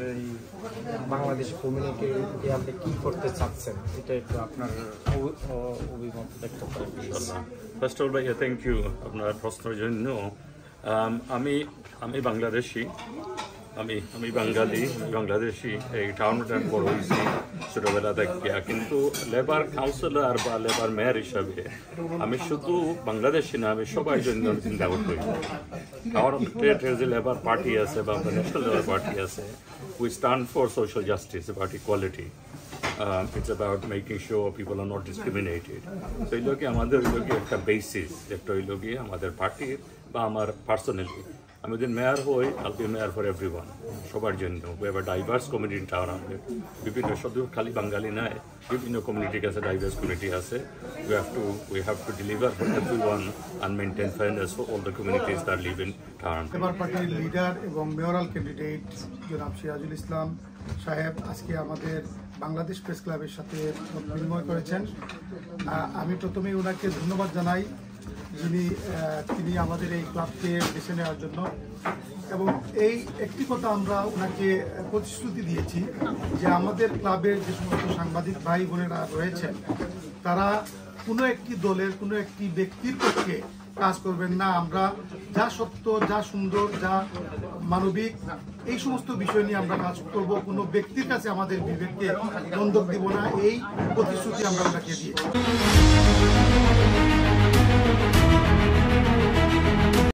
এই বাংলাদেশ কমিউনিটি আপনি কি করতে চাচ্ছেন, এটা একটু আপনার অভিমত ব্যক্ত করেন। ফার্স্ট অফ অল ভাইয়া থ্যাংক ইউ আপনার প্রশ্নের জন্য। আমি বাংলাদেশি, আমি বাঙালি, বাংলাদেশি। এই টাউন বড় হয়েছি ছোটবেলা থেকে, কিন্তু লেবার কাউন্সিলর বা লেবার মেয়র হিসাবে আমি শুধু বাংলাদেশি না, আমি সবাই জন্য চিন্তা করতে হইব। আমার স্টেটের যে লেবার পার্টি আছে বা ন্যাশনাল লেবার পার্টি আছে, we stand for social justice about equality. It's about making sure people are not discriminated. So এই লোকে আমাদের একটা বেসিস, একটা ওই লোকে আমাদের পার্টির বা আমার পার্সোনালি আমি যদি মেয়র হই, I'll be mayor for everyone, সবার জন্য। We have a diverse community in town. বিভিন্ন শুধু খালি বাঙালি নয়, বিভিন্ন কমিউনিটি আছে, ডাইভার্স কমিউনিটি আছে। We have to deliver for everyone and maintain fairness for all the communities that live in town. Labour পার্টির লিডার এবং মেয়রাল ক্যান্ডিডেট জনাব সিরাজুল ইসলাম সাহেব আজকে আমাদের বাংলাদেশ প্রেস ক্লাবের সাথে মত বিনিময় করেছেন। আমি প্রথমেই ওনাকে ধন্যবাদ জানাই, তিনি আমাদের এই ক্লাবকে বেছে নেওয়ার জন্য। এবং এই একটি কথা আমরা ওনাকে প্রতিশ্রুতি দিয়েছি যে আমাদের ক্লাবের যে সমস্ত সাংবাদিক ভাই বোনেরা রয়েছেন, তারা কোনো একটি দলের কোনো একটি ব্যক্তির পক্ষে কাজ করবেন না। আমরা যা সত্য, যা সুন্দর, যা মানবিক, এই সমস্ত বিষয় নিয়ে আমরা কাজ করব। কোনো ব্যক্তির কাছে আমাদের বিবেককে বন্ধক দিব না, এই প্রতিশ্রুতি আমরা ওনাকে দিয়েছি।